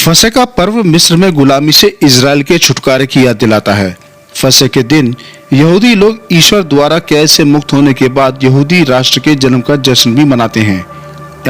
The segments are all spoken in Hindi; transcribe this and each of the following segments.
फसह का पर्व मिस्र में गुलामी से इजराइल के छुटकारे की याद दिलाता है। फसह के दिन यहूदी लोग ईश्वर द्वारा कैद से मुक्त होने के बाद यहूदी राष्ट्र के जन्म का जश्न भी मनाते हैं।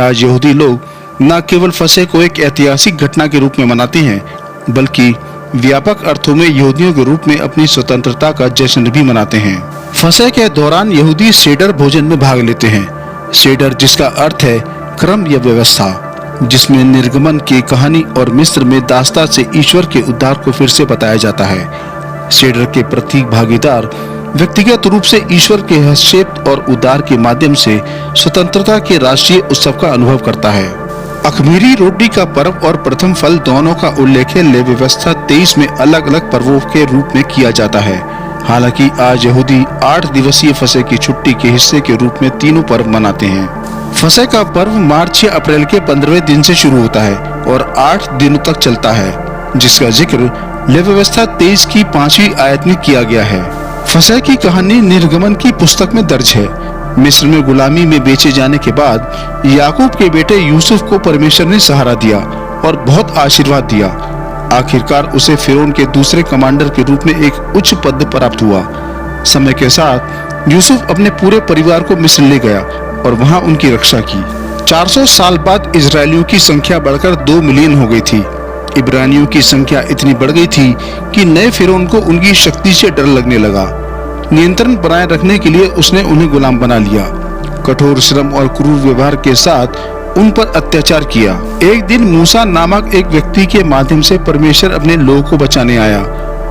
आज यहूदी लोग न केवल फसह को एक ऐतिहासिक घटना के रूप में मनाते हैं, बल्कि व्यापक अर्थों में यहूदियों के रूप में अपनी स्वतंत्रता का जश्न भी मनाते हैं। फसह के दौरान यहूदी सेडर भोजन में भाग लेते हैं। सेडर जिसका अर्थ है क्रम या व्यवस्था, जिसमें निर्गमन की कहानी और मिस्र में दास्ता से ईश्वर के उद्धार को फिर से बताया जाता है। सेडर के प्रतीक भागीदार व्यक्तिगत रूप से ईश्वर के हस्तक्षेप और उद्धार के माध्यम से स्वतंत्रता के राष्ट्रीय उत्सव का अनुभव करता है। अखमीरी रोटी का पर्व और प्रथम फल दोनों का उल्लेख लेवी व्यवस्था 23 में अलग अलग पर्वों के रूप में किया जाता है। हालांकि आज यहूदी 8 दिवसीय फसह की छुट्टी के हिस्से के रूप में तीनों पर्व मनाते हैं। फसह का पर्व मार्च या अप्रैल के 15वें दिन से शुरू होता है और 8 दिनों तक चलता है, जिसका जिक्र लेवी व्यवस्था 23 की 5वीं आयत में किया गया है। फसह की कहानी निर्गमन की पुस्तक में दर्ज है। मिस्र में गुलामी में बेचे जाने के बाद याकूब के बेटे यूसुफ को परमेश्वर ने सहारा दिया और बहुत आशीर्वाद दिया। आखिरकार उसे फिरौन के दूसरे कमांडर के रूप में एक उच्च पद प्राप्त हुआ। समय के साथ यूसुफ अपने पूरे परिवार को मिस्र ले गया और वहां उनकी रक्षा की। 400 साल बाद इजरायलियों की संख्या बढ़कर 2 मिलियन हो गई थी। इब्रानियों की संख्या इतनी बढ़ गई थी कि नए फिरौन को उनकी शक्ति से डर लगने लगा। नियंत्रण बनाए रखने के लिए उसने उन्हें गुलाम बना लिया। कठोर श्रम और क्रूर व्यवहार के साथ उन पर अत्याचार किया। एक दिन मूसा नामक एक व्यक्ति के माध्यम से परमेश्वर अपने लोगों को बचाने आया।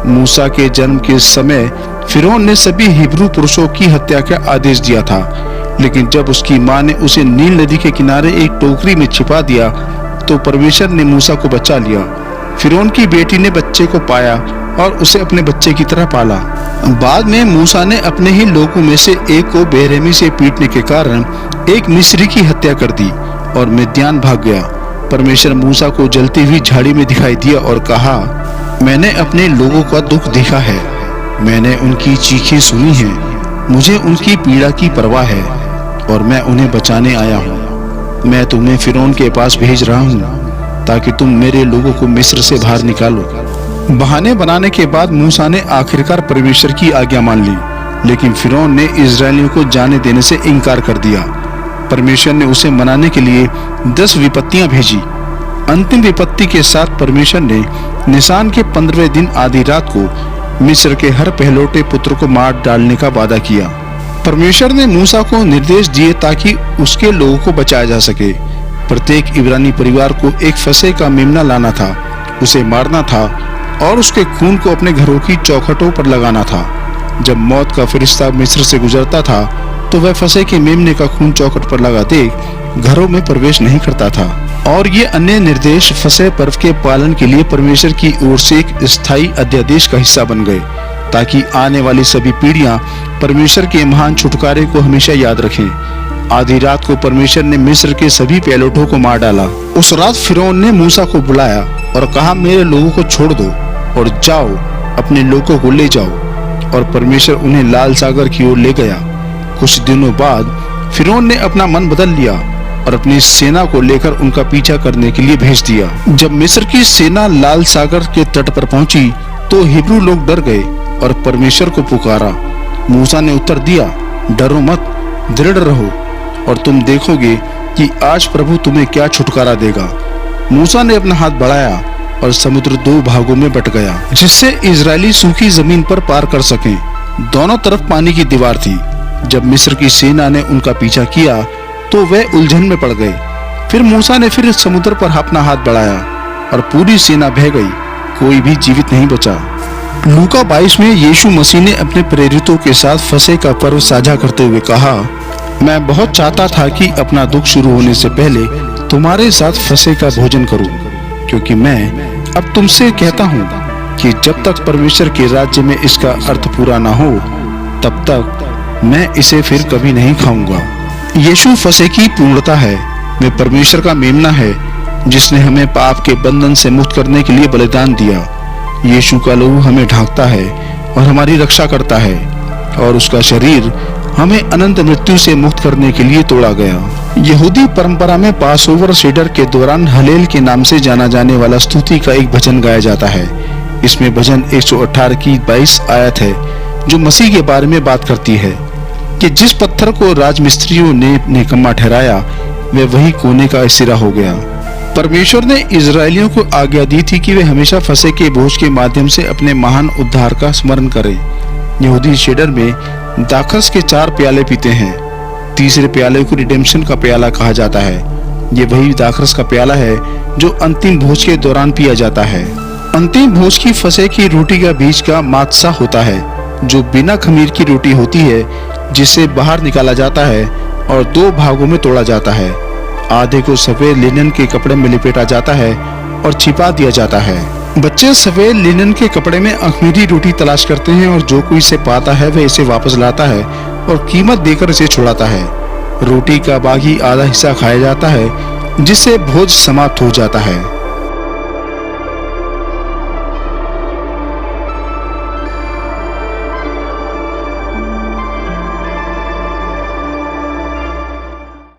मूसा के जन्म के समय फिरौन ने सभी हिब्रू पुरुषों की हत्या का आदेश दिया था, लेकिन जब उसकी मां ने उसे नील नदी के किनारे एक टोकरी में छिपा दिया तो परमेश्वर ने मूसा को बचा लिया। फिरौन की बेटी ने बच्चे को पाया और उसे अपने बच्चे की तरह पाला। बाद में मूसा ने अपने ही लोगों में से एक को बेरहमी से पीटने के कारण एक मिस्री की हत्या कर दी और मिद्यान भाग गया। परमेश्वर मूसा को जलती हुई झाड़ी में दिखाई दिया और कहा, मैंने अपने लोगों का दुख देखा है, मैंने उनकी चीखें सुनी हैं, मुझे उनकी पीड़ा की परवाह है और मैं उन्हें बचाने आया हूँ। मैं तुम्हें फिरौन के पास भेज रहा हूँ ताकि तुम मेरे लोगों को मिस्र से बाहर निकालो। बहाने बनाने के बाद मूसा ने आखिरकार परमेश्वर की आज्ञा मान ली, लेकिन फिरौन ने इजरायलियों को जाने देने से इनकार कर दिया। परमेश्वर ने उसे मनाने के लिए 10 विपत्तियां भेजी। अंतिम विपत्ति के साथ परमेश्वर ने निसान के 15वें दिन आधी रात को मिस्र के हर पहलौठे पुत्र को मार डालने का वादा किया। परमेश्वर ने मूसा को निर्देश दिए ताकि उसके लोगों को बचाया जा सके। प्रत्येक इब्रानी परिवार को एक फसह का मेमना लाना था, उसे मारना था और उसके खून को अपने घरों की चौखटों पर लगाना था। जब मौत का फरिश्ता मिस्र से गुजरता था तो वह फसह के मेमने का खून चौखट पर लगा देख घरों में प्रवेश नहीं करता था। और ये अन्य निर्देश फसह पर्व के पालन के लिए परमेश्वर की ओर से एक स्थायी अध्यादेश का हिस्सा बन गए, ताकि आने वाली सभी पीढ़ियां परमेश्वर के महान छुटकारे को हमेशा याद रखें। आधी रात को परमेश्वर ने मिस्र के सभी पहलौठों को मार डाला। उस रात फिरौन ने मूसा को बुलाया और कहा, मेरे लोगों को छोड़ दो और जाओ, अपने लोगों को ले जाओ। और परमेश्वर उन्हें लाल सागर की ओर ले गया। कुछ दिनों बाद फिरौन ने अपना मन बदल लिया और अपनी सेना को लेकर उनका पीछा करने के लिए भेज दिया। जब मिस्र की सेना लाल सागर के तट पर पहुंची तो हिब्रू लोग डर गए और परमेश्वर को पुकारा। मूसा ने उत्तर दिया, डरो मत, दृढ़ रहो और तुम देखोगे कि आज प्रभु तुम्हें क्या छुटकारा देगा। मूसा ने अपना हाथ बढ़ाया और समुद्र 2 भागों में बट गया, जिससे इजरायली सूखी जमीन पर पार कर सकें। दोनों तरफ पानी की दीवार थी। जब मिस्र की सेना ने उनका पीछा किया तो वह उलझन में पड़ गए। फिर मूसा ने फिर समुद्र पर अपना हाथ बढ़ाया और पूरी सेना बह गई, कोई भी जीवित नहीं बचा। लूका 22 में यीशु मसीह ने अपने प्रेरितों के साथ फसह का पर्व साझा करते हुए कहा, मैं बहुत चाहता था कि अपना दुख शुरू होने से पहले तुम्हारे साथ फसह का भोजन करूं, क्योंकि मैं अब तुमसे कहता हूं कि जब तक परमेश्वर के राज्य में इसका अर्थ पूरा ना हो तब तक मैं इसे फिर कभी नहीं खाऊंगा। यीशु फसह की पूर्णता है। वह परमेश्वर का मेमना है जिसने हमें पाप के बंधन से मुक्त करने के लिए बलिदान दिया। यीशु का लहू हमें ढांकता है और हमारी रक्षा करता है और उसका शरीर हमें अनंत मृत्यु से मुक्त करने के लिए तोड़ा गया। यहूदी परंपरा में पास ओवर सेडर के दौरान हलेल के नाम से जाना जाने वाला स्तुति का एक भजन गाया जाता है। इसमें भजन 118 की 22 आयत है जो मसीह के बारे में बात करती है कि जिस पत्थर को राजमिस्त्रियों ने निकम्मा ठहराया वह वही कोने का सिरा हो गया। परमेश्वर ने इजरायलियों को आज्ञा दी थी कि वे हमेशा फसह के भोज के माध्यम से अपने महान उद्धार का स्मरण करें। यहूदी शेडर में दाखरस के 4 प्याले पीते हैं। तीसरे प्याले को रिडेम्पशन का प्याला कहा जाता है। ये वही दाखरस का प्याला है जो अंतिम भोज के दौरान पिया जाता है। अंतिम भोज की फसह की रोटी का बीज का मात्सा होता है जो बिना खमीर की रोटी होती है, जिसे बाहर निकाला जाता है और 2 भागों में तोड़ा जाता है। आधे को सफेद लिनन के कपड़े में लपेटा जाता है और छिपा दिया जाता है। बच्चे सफेद लिनन के कपड़े में अखमीरी रोटी तलाश करते हैं और जो कोई इसे पाता है वह इसे वापस लाता है और कीमत देकर इसे छुड़ाता है। रोटी का बाकी आधा हिस्सा खाया जाता है जिससे भोज समाप्त हो जाता है।